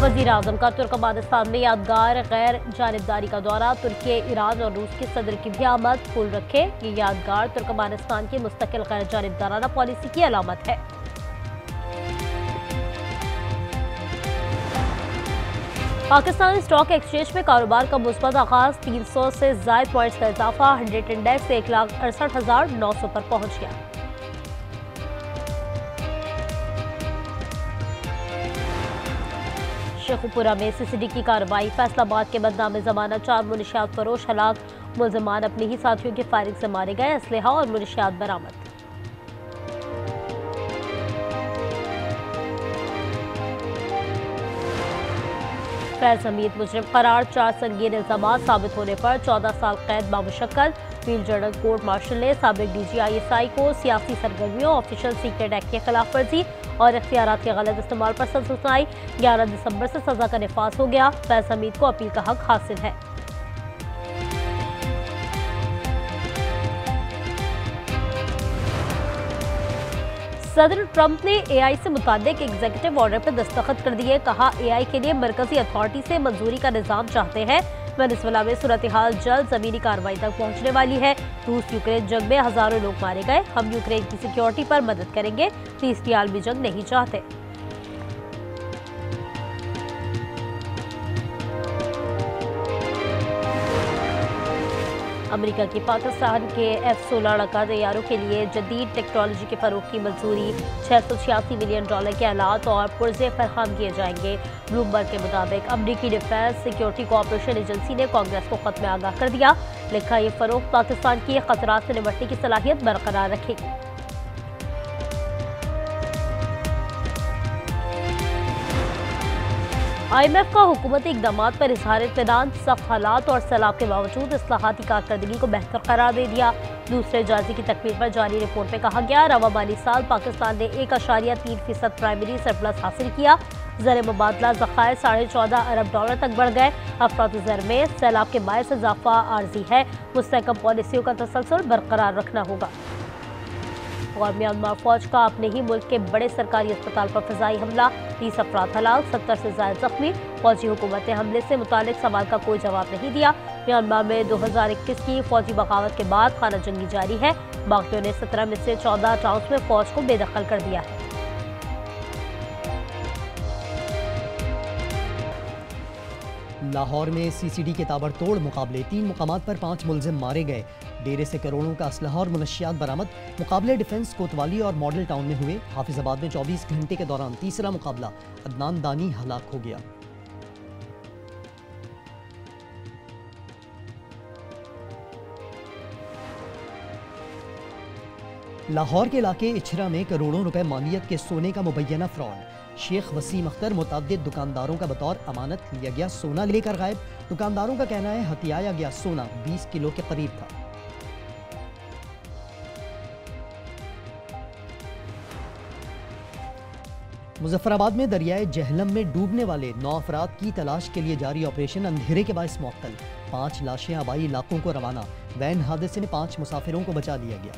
वज़ीर आज़म का तुर्कमानिस्तान में यादगार गैर जानिबदारी का दौरा। तुर्की, ईरान और रूस के सदर की भी आमद। फूल रखे। ये यादगार तुर्कमानिस्तान की मुस्तकिल गैर जानिबदाराना पॉलिसी की अलामत है। पाकिस्तान स्टॉक एक्सचेंज में कारोबार का मुस्बत आगाज। 300 से ज़ायद पॉइंट्स का इजाफा। 100 इंडेक्स 1,68,900 पर पहुंच गया। शेखुपुरा में सीसीडी की कार्रवाई। फैसलाबाद के बदनाम जमानत 4 मुनशियात फरोश हलाक। मुलजमान अपने ही साथियों की फायरिंग से मारे गए। असलहा और मुनशियात बरामद। फैज हमीद मुजरिम करार। 4 संगीन इल्जामात साबित होने पर 14 साल कैद बामुशक्कल। फील्ड जर्नल कोर्ट मार्शल ने साबिक DGISI को सियासी सरगर्मियों, ऑफिशियल सीक्रेट एक्ट की खिलाफ वर्जी और इख्तियारात के गलत इस्तेमाल पर सजा सुनाई। 11 दिसंबर से सजा का निफाज हो गया। फैज हमीद को अपील का हक हासिल है। सदर ट्रंप ने AI से मुताबिक एग्जीक्यूटिव ऑर्डर पर दस्तखत कर दिए। कहा, AI के लिए मरकजी अथॉरिटी से मंजूरी का निजाम चाहते हैं। वेनेजुएला में सूरत हाल जल्द जमीनी कार्रवाई तक पहुंचने वाली है। रूस यूक्रेन जंग में हजारों लोग मारे गए। हम यूक्रेन की सिक्योरिटी पर मदद करेंगे। तीसरी आलमी जंग नहीं चाहते। अमेरिका की पाकिस्तान के F-16 लड़ाका तैयारों के लिए जदीद टेक्नोलॉजी के फरोग की मंजूरी। $686 मिलियन के आलात और पुर्जे फराहम किए जाएंगे। ब्लूमबर्ग के मुताबिक अमेरिकी डिफेंस सिक्योरिटी कोऑपरेशन एजेंसी ने कांग्रेस को खत में आगाह कर दिया। लिखा, ये फरोग पाकिस्तान की खतरात से निपटने की सलाहियत बरकरार रखेगी। IMF का हुकूमती इक़दामात पर इजहार इत्मीनान। सख्त हालात और सैलाब के बावजूद इस्लाहाती कारकर्दगी को बेहतर करार दे दिया। दूसरे जायजे की तकमील पर जारी रिपोर्ट में कहा गया, रवा माली साल पाकिस्तान ने 1.3% प्राइमरी सरप्लस हासिल किया। ज़र मुबादला ज़खायर $14.5 अरब तक बढ़ गए। अफरात में सैलाब के बायस इजाफा आर्जी है। मुस्तहकम पॉलिसियों का तसलसल बरकरार रखना होगा। और म्यांमार फौज का अपने ही मुल्क के बड़े सरकारी अस्पताल पर फ़िज़ाई हमला। 30 अफराद हलाक, 70 से ज़ायद जख्मी। फौजी हुकूमत ने हमले से मुतालिक सवाल का कोई जवाब नहीं दिया। म्यांमार में 2021 की फौजी बगावत के बाद खाना जंगी जारी है। बागियों ने 17 में से 14 टाउन्स में फौज को बेदखल कर दिया है। लाहौर में CCD के ताबड़तोड़ मुकाबले। 3 मुकामात पर 5 मुलजिम मारे गए। डेरे से करोड़ों का असलहा और मुनशियात बरामद। मुकाबले डिफेंस कोतवाली और मॉडल टाउन में हुए। हाफिजाबाद में 24 घंटे के दौरान तीसरा मुकाबला। अदनान दानी हलाक हो गया। लाहौर के इलाके इछरा में करोड़ों रुपए मालियत के सोने का मुबैना फ्रॉड। शेख वसीम अख्तर मुतअद्दिद दुकानदारों का बतौर अमानत लिया गया सोना लेकर गायब। दुकानदारों का कहना है हथियाया गया सोना 20 किलो के करीब था। मुजफ्फराबाद में दरियाए जहलम में डूबने वाले 9 अफराद की तलाश के लिए जारी ऑपरेशन अंधेरे के बायस मुअत्तल। 5 लाशें आबाई इलाकों को रवाना। वैन हादसे में 5 मुसाफिरों को बचा लिया गया।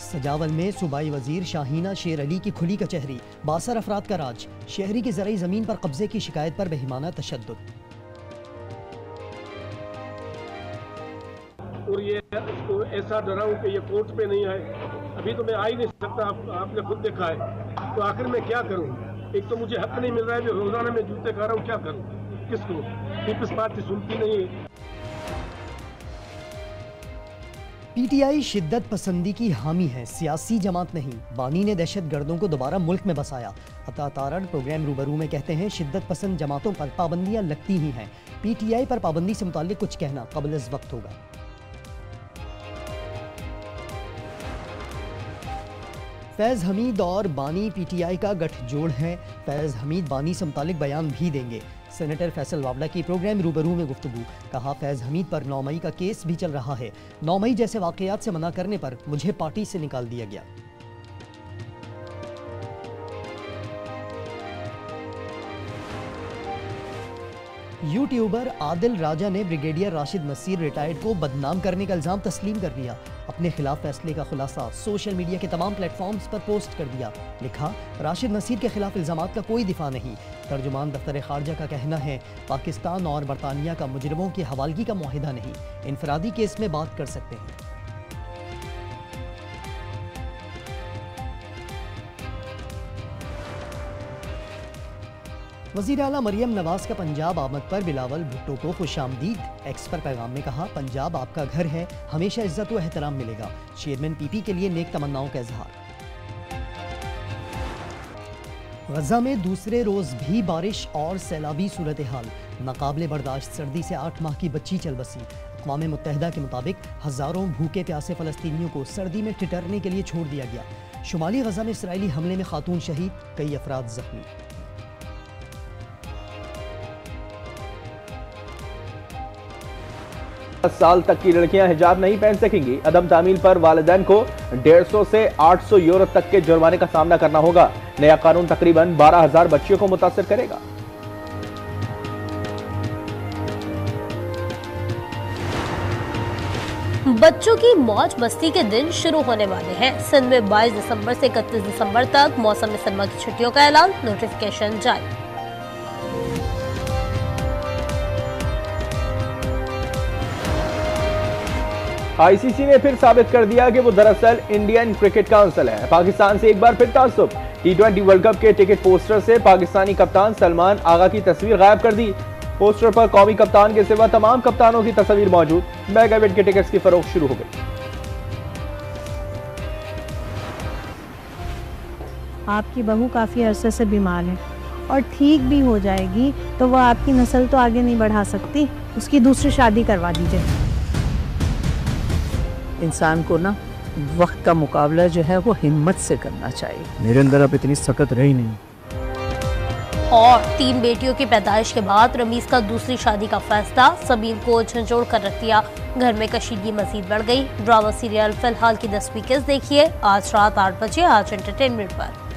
सजावल में सूबाई वजीर शाहीना शेर अली की खुली कचहरी। 62 अफराद का राज। शहरी की ज़राई ज़मीन पर कब्जे की शिकायत पर बेहिमाना तशद्दुद। और ये इसको ऐसा डराऊं कि ये कोर्ट पे नहीं आए। अभी तो मैं आ ही नहीं सकता, आपने खुद देखा है। तो आखिर मैं क्या करूं? एक तो मुझे हक नहीं मिल रहा है, जो रोजाना मैं जूते खा रहा हूं, क्या करूं? किसको? पीपल्स पार्टी सुनती नहीं है। PTI शिद्दत पसंदी की हामी है, सियासी जमात नहीं। बानी ने दहशत गर्दों को दोबारा मुल्क में बसाया। अता तारण प्रोग्राम रूबरू में कहते हैं, शिद्दत पसंद जमातों पर पाबंदियां लगती ही हैं। PTI पर पाबंदी से मुताल्लिक कुछ कहना कबल इस वक्त होगा। फैज़ हमीद और बानी PTI का गठजोड़ है। फैज़ हमीद बानी से मुताल्लिक बयान भी देंगे। सेनेटर फैसल वावला की प्रोग्राम रूबरू में गुफ्तगू। कहा, फैज़ हमीद पर 9 मई का केस भी चल रहा है। 9 मई जैसे वाक़यात से मना करने पर मुझे पार्टी से निकाल दिया गया। यूट्यूबर आदिल राजा ने ब्रिगेडियर राशिद नसीर रिटायर्ड को बदनाम करने का इल्जाम तस्लीम कर लिया। अपने खिलाफ फैसले का खुलासा सोशल मीडिया के तमाम प्लेटफॉर्म्स पर पोस्ट कर दिया। लिखा, राशिद नसीर के खिलाफ इल्जामात का कोई दिफा नहीं। तर्जुमान दफ्तर खारजा का कहना है, पाकिस्तान और बरतानिया का मुजरिमों की हवालगी का मुआहिदा नहीं, इनफरादी केस में बात कर सकते हैं। वज़ीर आला मरियम नवाज का पंजाब आमद पर बिलावल भुट्टो को खुशामदीद। एक्स पर पैगाम में कहा, पंजाब आपका घर है, हमेशा इज्जत व एहतराम मिलेगा। चेयरमैन पीपी के लिए नेक तमन्नाओं का इजहार। गजा में दूसरे रोज भी बारिश और सैलाबी सूरत हाल। नाकाबिले बर्दाश्त सर्दी से 8 माह की बच्ची चल बसी। अक़वाम मुत्तहिदा के मुताबिक हज़ारों भूखे प्यासे फ़लस्तीनियों को सर्दी में ठिठुरने के लिए छोड़ दिया गया। शुमाली गजा में इसराइली हमले में खातून शहीद, कई अफराद जख्मी। साल तक की लड़कियां हिजाब नहीं पहन सकेंगी। अदम तामील पर वालिदैन को 150 से 800 यूरो तक के जुर्माने का सामना करना होगा। नया कानून तकरीबन 12,000 बच्चियों को मुतासिर करेगा। बच्चों की मौज मस्ती के दिन शुरू होने वाले हैं। सिंध में 22 दिसंबर से 31 दिसंबर तक मौसम सरमा की छुट्टियों का ऐलान, नोटिफिकेशन जारी। आईसीसी ने फिर साबित कर दिया कि वो दरअसल इंडियन क्रिकेट काउंसिल है। पाकिस्तान से एक बार फिर तासुब। T20 वर्ल्ड कप के टिकट पोस्टर से पाकिस्तानी कप्तान सलमान आगा की तस्वीर गायब कर दी। पोस्टर पर कौमी कप्तान के सिवा तमाम कप्तानों की तस्वीर मौजूद। मेगा इवेंट के टिकट्स की फरोख्त शुरू हो गई। आपकी बहू काफी अरसे से बीमार है और ठीक भी हो जाएगी तो वह आपकी नस्ल तो आगे नहीं बढ़ा सकती। उसकी दूसरी शादी करवा दीजिए। इंसान को ना वक्त का मुकाबला जो है वो हिम्मत से करना चाहिए। मेरे अंदर अब इतनी सकत रही नहीं। और 3 बेटियों की पैदाइश के बाद रमीज का दूसरी शादी का फैसला सबीन को झंझोड़ कर रख दिया। घर में कशीदगी मजीद बढ़ गई। ड्रामा सीरियल फिलहाल की 10वीं किस्त देखिए आज रात 8 बजे आज एंटरटेनमेंट पर।